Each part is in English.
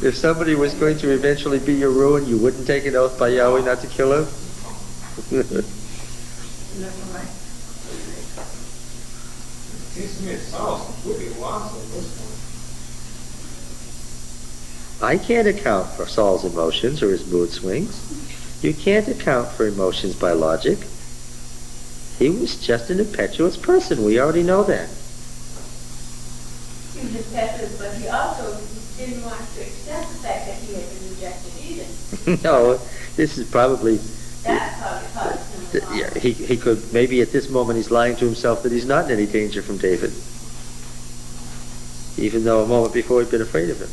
If somebody was going to eventually be your ruin, you wouldn't take an oath by Yahweh not to kill him? Seems to me it sounds completely lost at this point. I can't account for Saul's emotions or his mood swings. You can't account for emotions by logic. He was just an impetuous person. We already know that. He was impetuous, but he also didn't want to accept the fact that he had been rejected either. No, this is probably... That's how it caused him to Yeah, he could, maybe at this moment he's lying to himself that he's not in any danger from David. Even though a moment before he'd been afraid of him.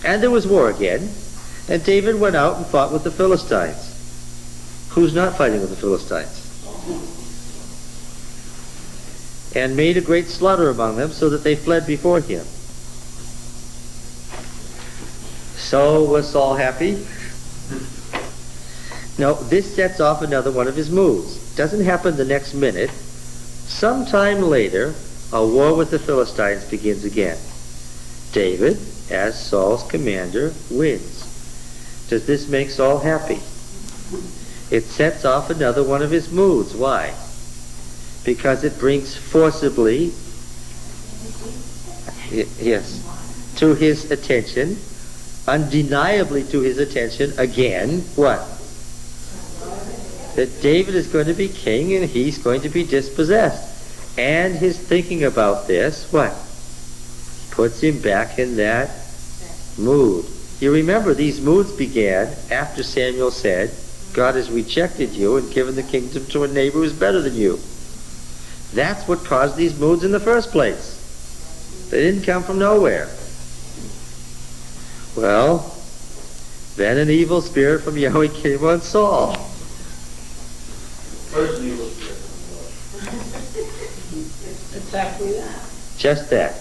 And there was war again. And David went out and fought with the Philistines. Who's not fighting with the Philistines? And made a great slaughter among them, so that they fled before him. So was Saul happy? No, this sets off another one of his moods. Doesn't happen the next minute. Sometime later, a war with the Philistines begins again. David, as Saul's commander, wins. Does this make Saul happy? It sets off another one of his moods. Why? Because it brings forcibly, yes, to his attention, undeniably to his attention, again, what? That David is going to be king and he's going to be dispossessed. And his thinking about this, what? Puts him back in that mood. You remember these moods began after Samuel said, God has rejected you and given the kingdom to a neighbor who's better than you. That's what caused these moods in the first place. They didn't come from nowhere. Well, then an evil spirit from Yahweh came on Saul. First evil spirit from Exactly that. Just that.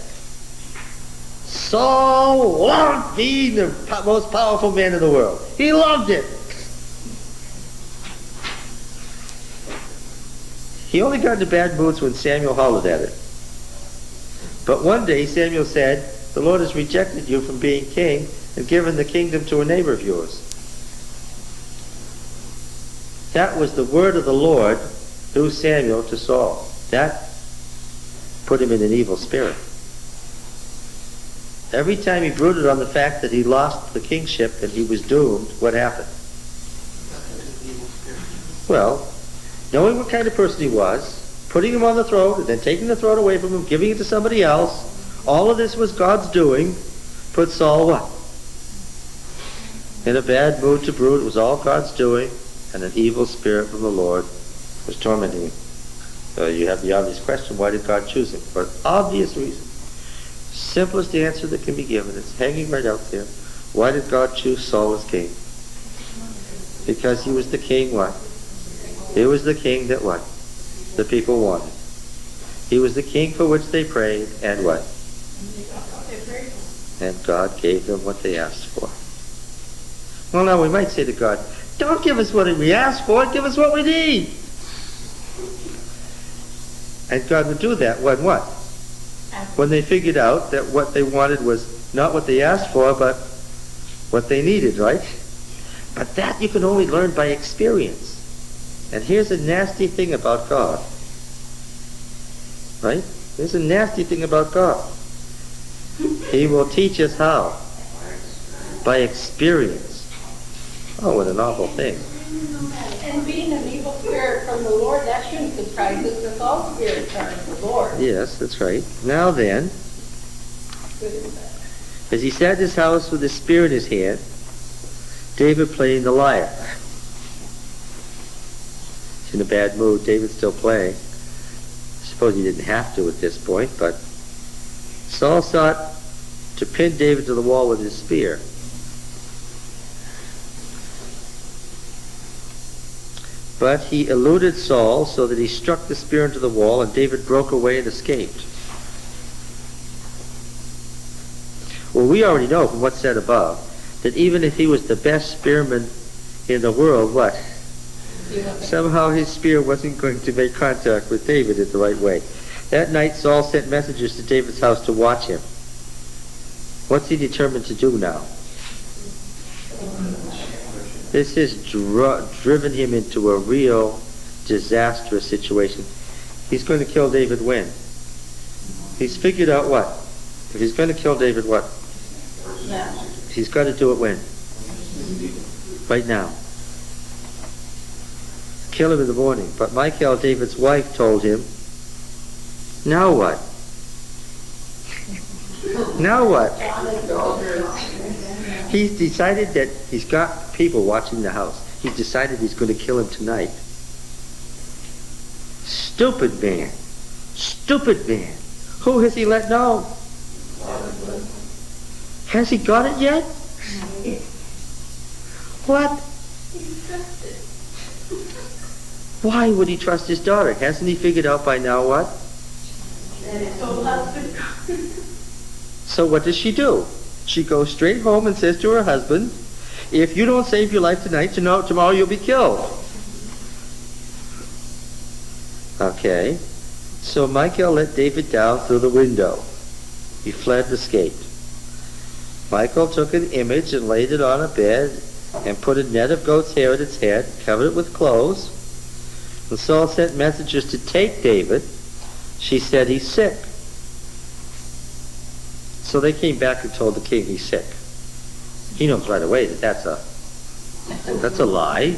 Saul loved being the most powerful man in the world. He loved it. He only got into bad moods when Samuel hollered at it. But one day Samuel said, the Lord has rejected you from being king and given the kingdom to a neighbor of yours. That was the word of the Lord through Samuel to Saul. That put him in an evil spirit. Every time he brooded on the fact that he lost the kingship and he was doomed, what happened? Well, knowing what kind of person he was, putting him on the throne and then taking the throne away from him, giving it to somebody else, all of this was God's doing, put Saul what? In a bad mood to brood. It was all God's doing, and an evil spirit from the Lord was tormenting him. You have the obvious question, why did God choose him? For an obvious reason. Simplest answer that can be given. It's hanging right out there. Why did God choose Saul as king? Because he was the king what? He was the king that what? The people wanted. He was the king for which they prayed, and what? And God gave them what they asked for. Well, now we might say to God, don't give us what we asked for, give us what we need. And God would do that when what? When they figured out that what they wanted was not what they asked for, but what they needed, right? But that you can only learn by experience. And here's a nasty thing about God. Right? There's a nasty thing about God. He will teach us how? By experience. Oh, what an awful thing. And being an evil spirit from the Lord, that shouldn't surprise us if all spirits are of the Lord. Yes, that's right. Now then, as he sat in his house with his spear in his hand, David playing the lyre. He's in a bad mood. David's still playing. I suppose he didn't have to at this point, but Saul sought to pin David to the wall with his spear. But he eluded Saul so that he struck the spear into the wall, and David broke away and escaped. Well, we already know from what's said above that even if he was the best spearman in the world, what? Somehow his spear wasn't going to make contact with David in the right way. That night Saul sent messengers to David's house to watch him. What's he determined to do now? This has driven him into a real disastrous situation. He's going to kill David when? He's figured out what? If he's going to kill David, what? Now. He's got to do it when? Right now. Kill him in the morning. But Michal, David's wife, told him, now what? Now what? He's decided that he's got people watching the house. He's decided he's going to kill him tonight. Stupid man. Stupid man. Who has he let know? Has he got it yet? What? Why would he trust his daughter? Hasn't he figured out by now what? So what does she do? She goes straight home and says to her husband, if you don't save your life tonight, tomorrow you'll be killed. Okay. So Michal let David down through the window. He fled and escaped. Michal took an image and laid it on a bed and put a net of goat's hair at its head, covered it with clothes. And Saul sent messengers to take David. She said he's sick. So they came back and told the king he's sick. He knows right away that that's a lie.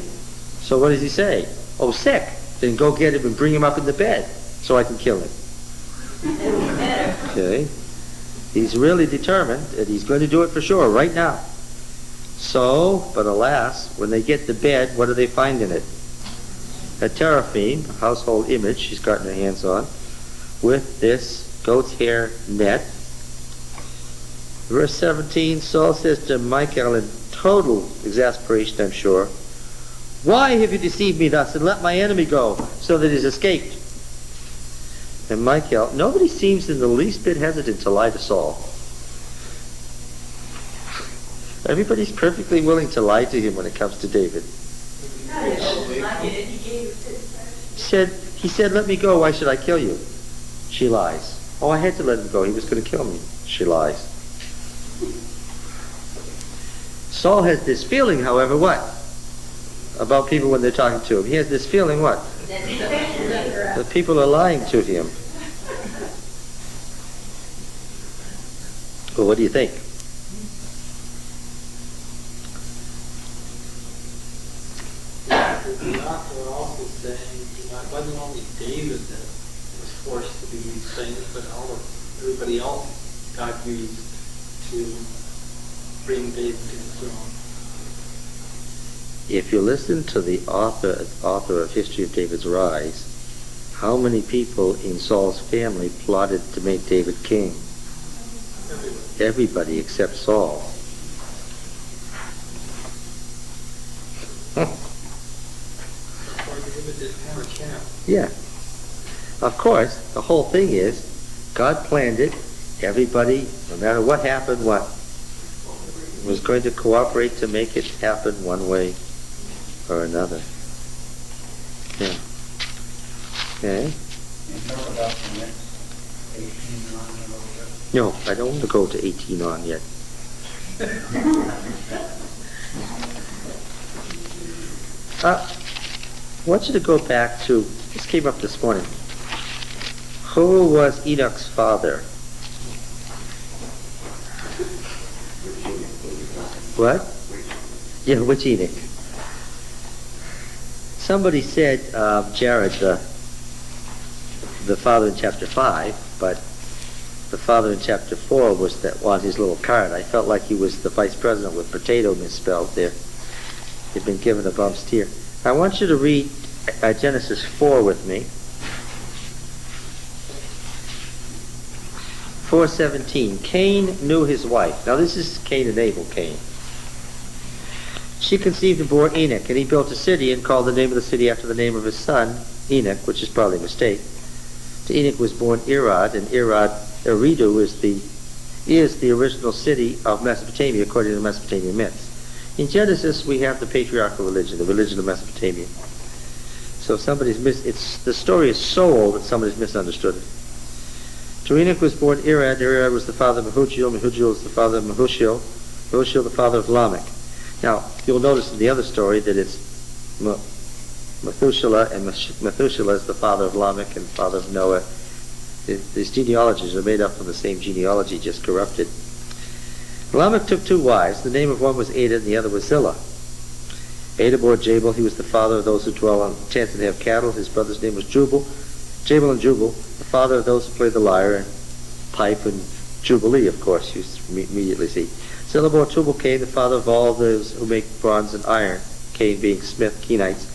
So what does he say? Oh, sick. Then go get him and bring him up in the bed so I can kill him. Okay. He's really determined that he's going to do it for sure right now. So, but alas, when they get the bed, what do they find in it? A teraphim, a household image she's got in her hands on, with this goat's hair net. Verse 17, Saul says to Michal in total exasperation, I'm sure, why have you deceived me thus and let my enemy go so that he's escaped? And Michal, nobody seems in the least bit hesitant to lie to Saul. Everybody's perfectly willing to lie to him when it comes to David. He said, let me go, why should I kill you? She lies. Oh, I had to let him go, he was going to kill me. She lies. Saul has this feeling, however, what? About people when they're talking to him. He has this feeling, what? That people are lying to him. Well, what do you think? The author also saying, it wasn't only David that was forced to do these things, but everybody else got used to bring David to the throne. If you listen to the author of History of David's Rise, how many people in Saul's family plotted to make David king? Everybody except Saul. Yeah. Of course, the whole thing is, God planned it. Everybody, no matter what happened, what was going to cooperate to make it happen one way or another. Yeah. Okay. You talk about the next 18 on a little bit. No, I don't want to go to 18 on yet. I want you to go back to, this came up this morning. Who was Enoch's father? What? Yeah, which Enoch? Somebody said Jared, the father in chapter 5, but the father in chapter 4 was that on his little card. I felt like he was the vice president with potato misspelled there. He'd been given a bump steer. I want you to read Genesis 4 with me. 4:17. Cain knew his wife. Now this is Cain and Abel, Cain. She conceived and bore Enoch, and he built a city and called the name of the city after the name of his son, Enoch, which is probably a mistake. To Enoch was born Irad, and Eridu is the original city of Mesopotamia, according to the Mesopotamian myths. In Genesis, we have the patriarchal religion, the religion of Mesopotamia. So the story is so old that somebody's misunderstood it. To Enoch was born Irad. Irad was the father of Mehujael. Mehujael was the father of Mahushiel. Mahushiel the father of Lamech. Now, you'll notice in the other story that it's Methuselah, and Methuselah is the father of Lamech and father of Noah. These genealogies are made up from the same genealogy, just corrupted. Lamech took 2 wives. The name of one was Ada and the other was Zillah. Ada bore Jabal. He was the father of those who dwell on tents and have cattle. His brother's name was Jubal. Jabal and Jubal, the father of those who play the lyre and pipe, and Jubilee, of course, you immediately see. Zillah bore Tubal Cain, the father of all those who make bronze and iron, Cain being smith, Kenites.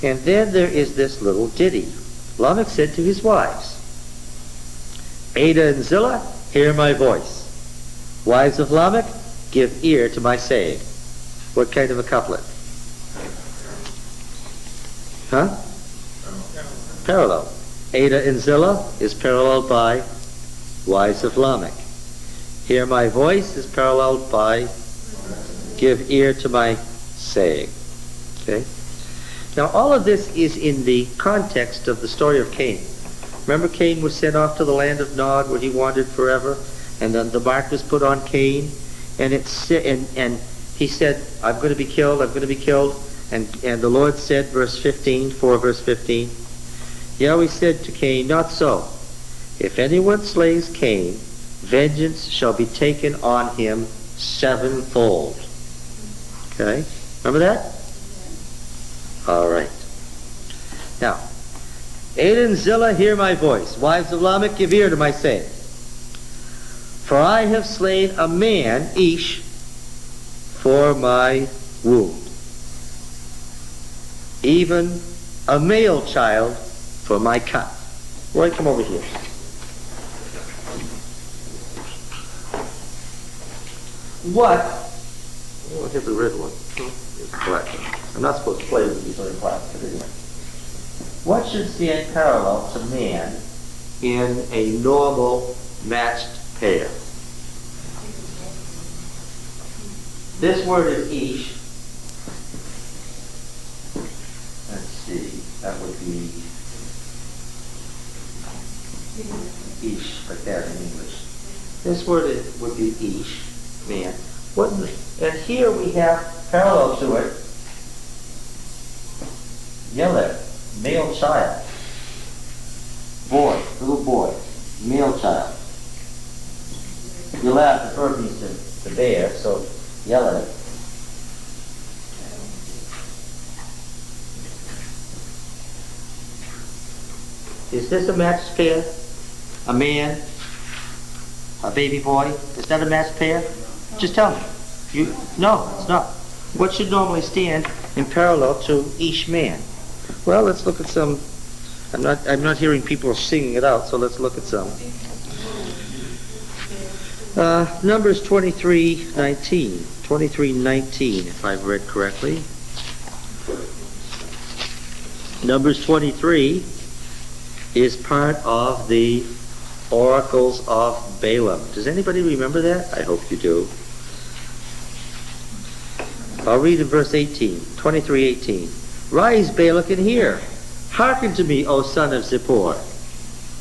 And then there is this little ditty. Lamech said to his wives, Ada and Zillah, hear my voice. Wives of Lamech, give ear to my saying. What kind of a couplet? Huh? Parallel. Ada and Zillah is paralleled by wives of Lamech. Hear my voice is paralleled by give ear to my saying. Okay? Now all of this is in the context of the story of Cain. Remember, Cain was sent off to the land of Nod where he wandered forever, and then the mark was put on Cain, and he said, I'm going to be killed, I'm going to be killed. And the Lord said, verse 15, verse 15, Yahweh said to Cain, not so. If anyone slays Cain, vengeance shall be taken on him 7-fold. Okay? Remember that? All right. Now, Ada and Zillah, hear my voice. Wives of Lamech, give ear to my saying. For I have slain a man, Ish, for my wound. Even a male child for my cut. Roy, come over here. What? Oh, here's the red one. Here's the black one. I'm not supposed to play with these other black, but anyway. What should stand parallel to man in a normal matched pair? This word is Ish. Let's see, that would be Ish, like that in English. This word would be Ish, man. And here we have parallel to it, Yeled, male child. Boy, little boy, male child. Yeled, the verb means to bear, so Yeled. Is this a matched pair? A man, a baby boy? Is that a matched pair? Just tell me. No, it's not. What should normally stand in parallel to each man? Well, let's look at some. I'm not hearing people singing it out, so let's look at some. Numbers 23:19. 23:19, if I've read correctly. Numbers 23 is part of the oracles of Balaam. Does anybody remember that? I hope you do. I'll read in verse 18, 23:18. Rise, Balak, and hear. Hearken to me, O son of Zippor.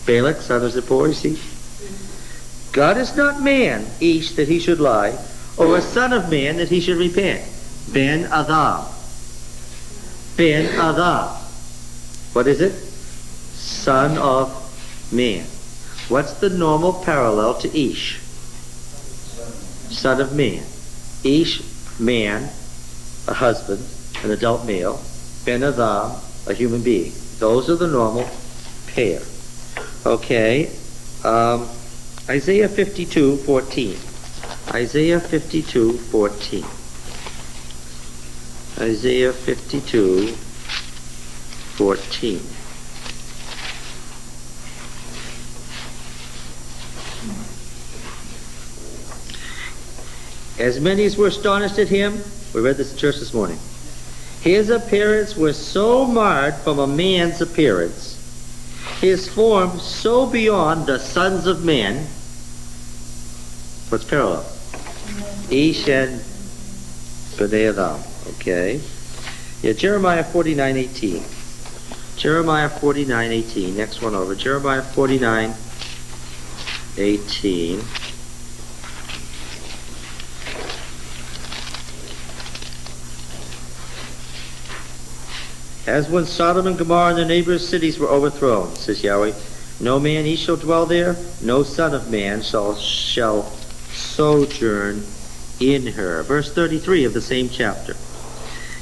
Balak, son of Zippor, you see? God is not man, Ish, that he should lie, or a son of man that he should repent. Ben Adam. Ben Adam. What is it? Son of man. What's the normal parallel to Ish? Son of man. Ish, man, a husband, an adult male. Ben Adam, a human being. Those are the normal pair. Okay. Isaiah 52:14. Isaiah 52:14. Isaiah 52:14. As many as were astonished at him, we read this in church this morning, his appearance was so marred from a man's appearance, his form so beyond the sons of men. What's parallel? Ish and B'nai Adam. Okay. Yeah, Jeremiah 49:18. Jeremiah 49:18. Next one over. Jeremiah 49:18. 18. As when Sodom and Gomorrah and their neighbors' cities were overthrown, says Yahweh, no man he shall dwell there, no son of man shall sojourn in her. Verse 33 of the same chapter.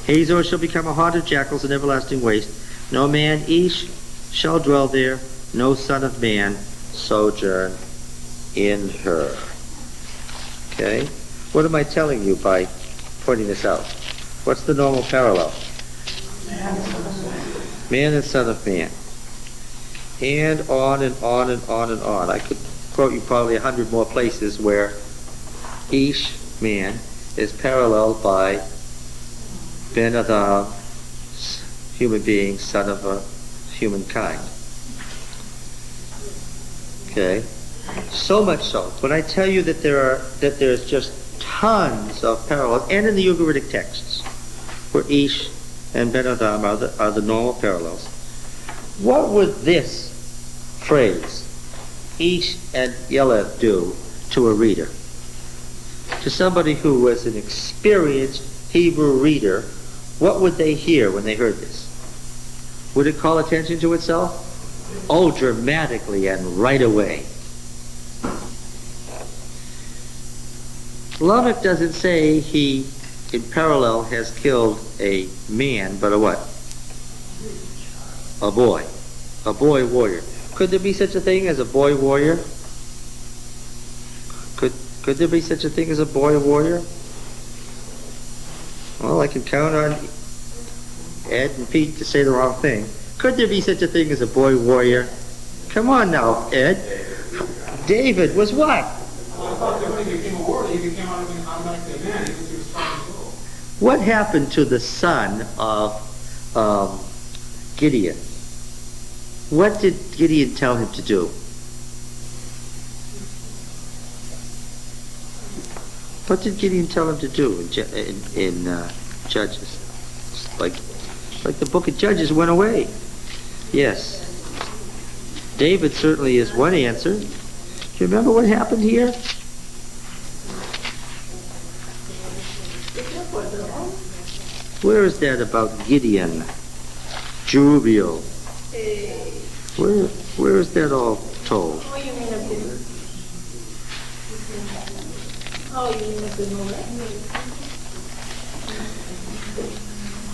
Hazor shall become a haunt of jackals and everlasting waste. No man each shall dwell there, no son of man sojourn in her. Okay? What am I telling you by pointing this out? What's the normal parallel? Man and son of man. And on and on and on and on. I could quote you probably 100 more places where each man is paralleled by Ben Adam, human being, son of a humankind. Okay? So much so. When I tell you that there's just tons of parallels, and in the Ugaritic texts, where Ish and Ben Adam are the normal parallels, what would this phrase, Ish and Yeleth, do to a reader? To somebody who was an experienced Hebrew reader, what would they hear when they heard this? Would it call attention to itself? Oh, dramatically and right away. Lamech doesn't say he, in parallel, has killed a man, but a what? A boy. A boy warrior. Could there be such a thing as a boy warrior? Could there be such a thing as a boy warrior? Well, I can count on Ed and Pete to say the wrong thing. Could there be such a thing as a boy warrior? Come on now, Ed. David was what? Well, I thought that when he became a warrior, he became automatically a man, even if he was 5 years old. What happened to the son of Gideon? What did Gideon tell him to do? What did Gideon tell him to do in Judges? Like the book of Judges went away. Yes. David certainly is one answer. Do you remember what happened here? Where is that about Gideon? Jerubbaal. Where is that all told? Oh, you mean a good. Oh, you mean a good moment.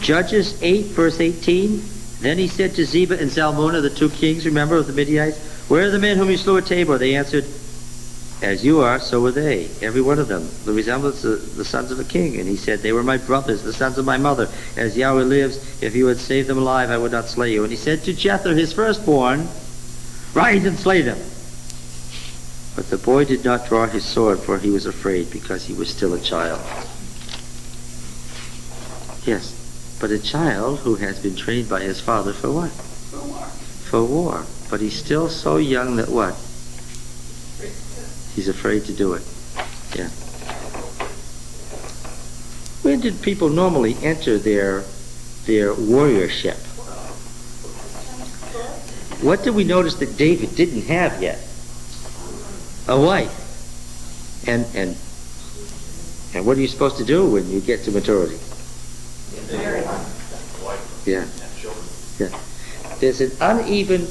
Judges 8, verse 18. Then he said to Zebah and Zalmunna, the 2 kings, remember, of the Midianites, where are the men whom you slew at Tabor? They answered, as you are, so were they, every one of them, the resemblance of the sons of a king. And he said, they were my brothers, the sons of my mother. As Yahweh lives, if you had saved them alive, I would not slay you. And he said to Jether, his firstborn, rise and slay them. But the boy did not draw his sword, for he was afraid, because he was still a child. Yes, but a child who has been trained by his father for what? For war. For war. But he's still so young that what? He's afraid to do it. Yeah. When did people normally enter their warriorship? What did we notice that David didn't have yet? A wife. And what are you supposed to do when you get to maturity? Yeah. Yeah. There's an uneven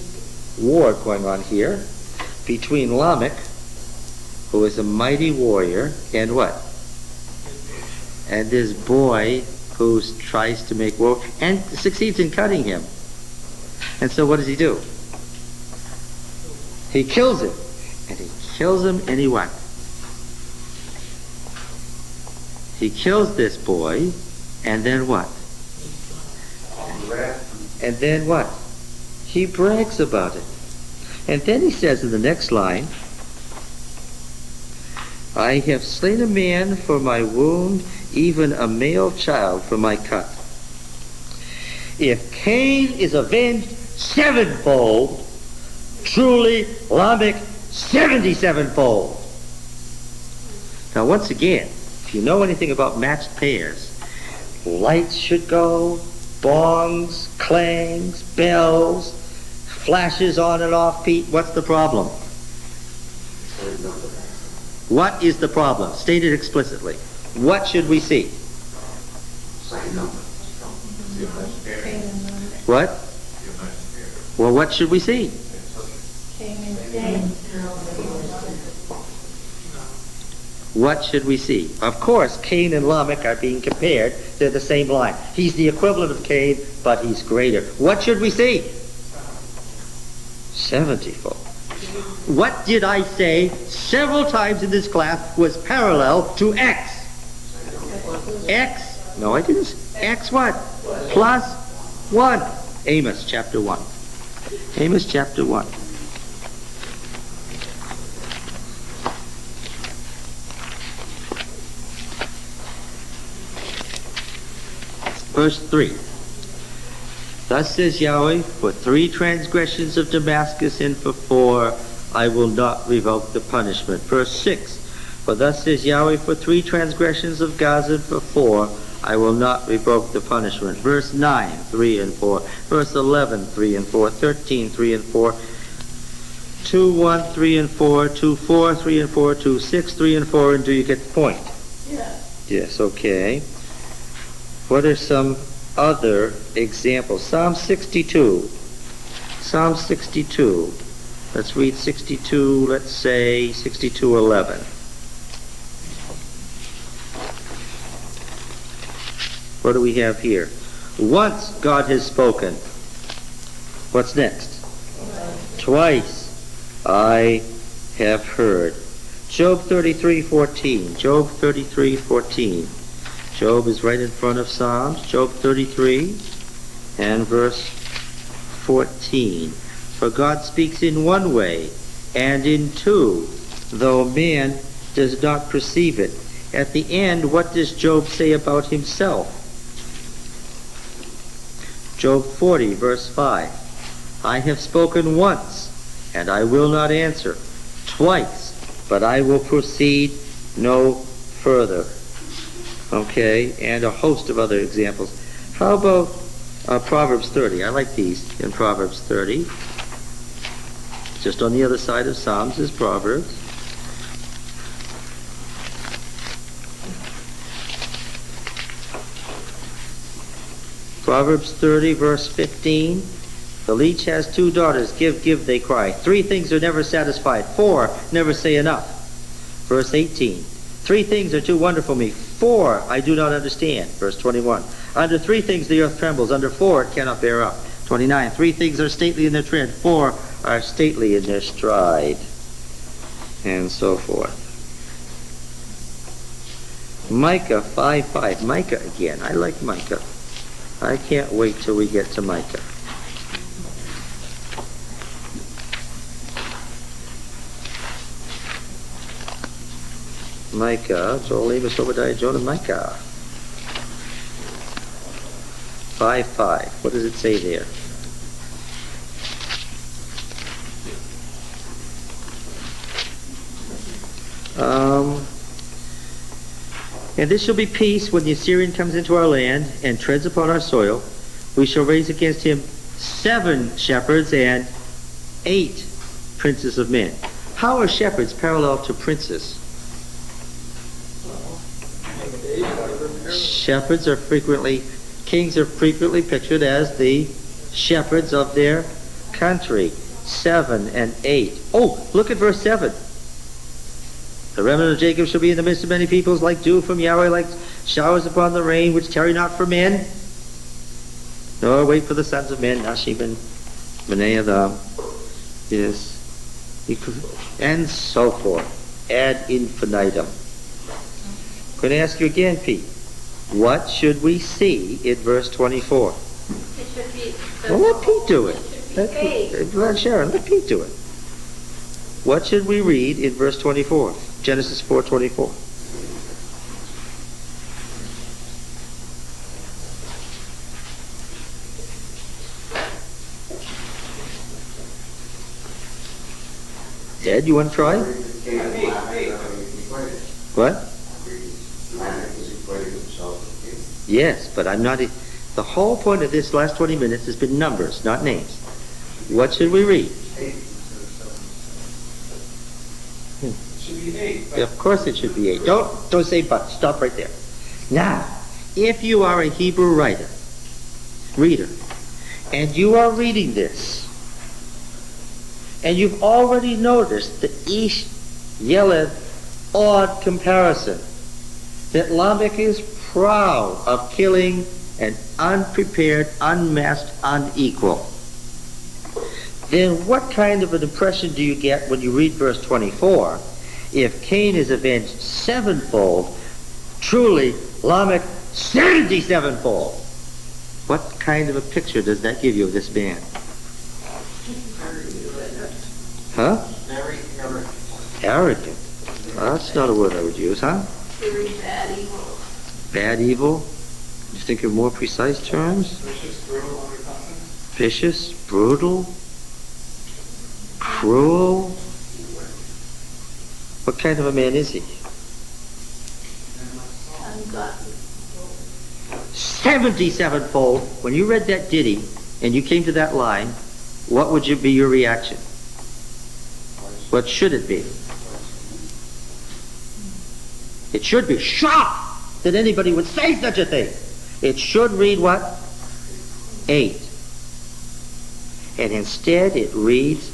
war going on here between Lamech, who is a mighty warrior, and what? And this boy who tries to make war and succeeds in cutting him. And so what does he do? He kills him. And he kills him and he what? He kills this boy, and then what? And then what? He brags about it. And then he says in the next line, I have slain a man for my wound, even a male child for my cut. If Cain is avenged 7-fold, truly Lamech 77-fold. Now once again, if you know anything about matched pairs, lights should go, bongs, clangs, bells, flashes on and off. Pete, what's the problem? What is the problem? State it explicitly. What should we see? What? Well, what should we see? What should we see? Of course, Cain and Lamech are being compared. They're the same line. He's the equivalent of Cain, but he's greater. What should we see? 70-fold. What did I say several times in this class was parallel to X? X? No, I didn't. X what? Plus 1. Amos chapter 1. Amos chapter 1. Verse 3. Thus says Yahweh, for 3 transgressions of Damascus and for 4, I will not revoke the punishment. Verse 6. For thus says Yahweh, for 3 transgressions of Gaza and for 4, I will not revoke the punishment. Verse 9, 3 and 4. Verse 11, 3 and 4. 13, 3 and 4. 2, 1, 3 and 4. 2, 4, 3 and 4. 2, 6, 3 and 4. And do you get the point? Yes. Yes, okay. What are some other examples? Psalm 62. Psalm 62. Let's read 62, let's say 62:11. What do we have here? Once God has spoken. What's next? Twice I have heard. Job 33:14. Job 33:14. Job is right in front of Psalms. Job 33 and verse 14. For God speaks in one way and in two, though man does not perceive it. At the end, what does Job say about himself? Job 40, verse 5. I have spoken once, and I will not answer. Twice, but I will proceed no further. Okay, and a host of other examples. How about Proverbs 30? I like these in Proverbs 30. Just on the other side of Psalms is Proverbs. Proverbs 30, verse 15. The leech has 2 daughters. Give, give, they cry. 3 things are never satisfied. 4 never say enough. Verse 18. 3 things are too wonderful for me. 4 I do not understand. Verse 21. Under 3 things the earth trembles. Under 4 it cannot bear up. 29. 3 things are stately in their tread. 4 are stately in their stride. And so forth. Micah 5:5. Micah again. I like Micah. I can't wait till we get to Micah. Micah, Joel, Amos, Obadiah, Jonah, Micah. 5:5. What does it say there? And this shall be peace when the Assyrian comes into our land and treads upon our soil. We shall raise against him 7 shepherds and 8 princes of men. How are shepherds parallel to princes? Shepherds are frequently, kings are frequently pictured as the shepherds of their country. 7 and 8. Oh, look at verse 7. The remnant of Jacob shall be in the midst of many peoples, like dew from Yahweh, like showers upon the rain, which tarry not for men, nor wait for the sons of men, Nashim and Benaiah, yes, and so forth, ad infinitum. I'm going to ask you again, Pete. What should we see in verse 24? It should be. Well, let Pete do it. Let Sharon, let Pete do it. What should we read in verse 24? Genesis 4:24. Ed, you want to try? What? Yes, but I'm not. The whole point of this last 20 minutes has been numbers, not names. What should we read? Should be be 8. But Of course it should be 8. Don't say but. Stop right there. Now, if you are a Hebrew reader, and you are reading this, and you've already noticed the Ish Yeled odd comparison, that Lamech is proud of killing an unprepared, unmasked, unequal, then what kind of an impression do you get when you read verse 24? If Cain is avenged sevenfold, truly Lamech 77-fold. What kind of a picture does that give you of this man? Huh? Very arrogant. Arrogant. Well, that's not a word I would use, huh? Very bad evil. Bad evil? You think of more precise terms? vicious, brutal, unrepentant. Vicious, brutal, cruel. What kind of a man is he? Ungodly. 77-fold. When you read that ditty and you came to that line, what would be your reaction? What should it be? It should be shocked that anybody would say such a thing. It should read what? 8. And instead it reads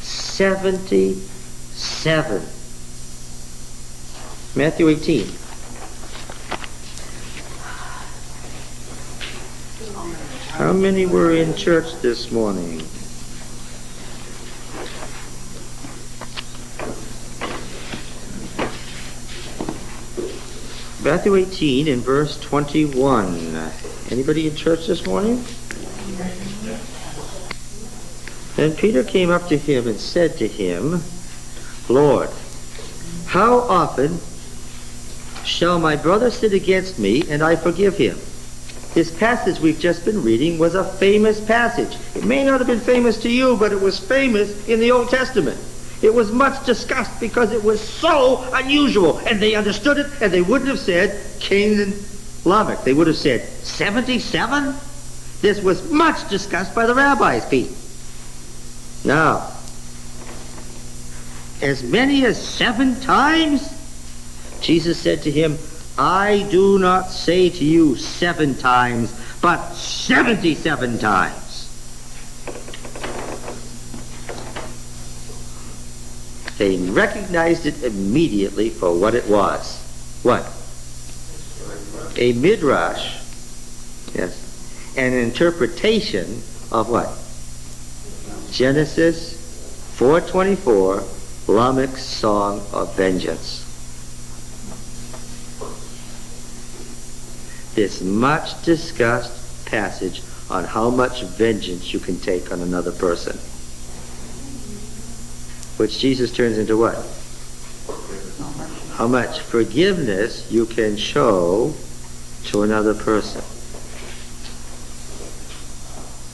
77. Matthew 18. How many were in church this morning? Matthew 18 in verse 21. Anybody in church this morning? Then Peter came up to him and said to him, Lord, how often shall my brother sin against me and I forgive him? This passage we've just been reading was a famous passage. It may not have been famous to you, but it was famous in the Old Testament. It was much discussed because it was so unusual, and they understood it, and they wouldn't have said Cain and Lamech. They would have said 77? This was much discussed by the rabbis, Pete. Now, as many as 7 times? Jesus said to him, I do not say to you 7 times, but 77 times. They recognized it immediately for what it was. What? A midrash. Yes. An interpretation of what? Genesis 4:24, Lamech's song of vengeance. This much discussed passage on how much vengeance you can take on another person. Which Jesus turns into what? How much forgiveness you can show to another person.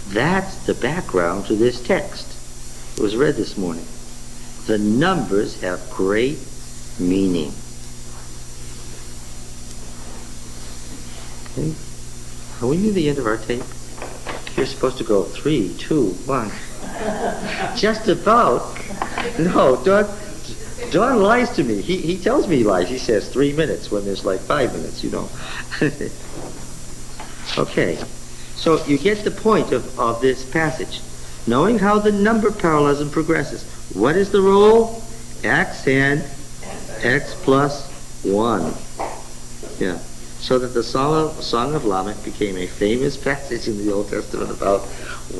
That's the background to this text. It was read this morning. The numbers have great meaning. Okay. Are we near the end of our tape? You're supposed to go 3, 2, 1. Just about. No, Don lies to me. He tells me he lies. He says 3 minutes when there's like 5 minutes, you know. Okay. So you get the point of this passage. Knowing how the number parallelism progresses. What is the role? X and X plus 1. Yeah. So that the Song of Lamech became a famous passage in the Old Testament about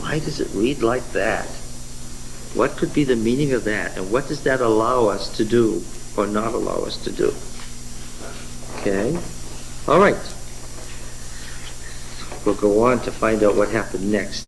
why does it read like that? What could be the meaning of that? And what does that allow us to do or not allow us to do? Okay? All right. We'll go on to find out what happened next.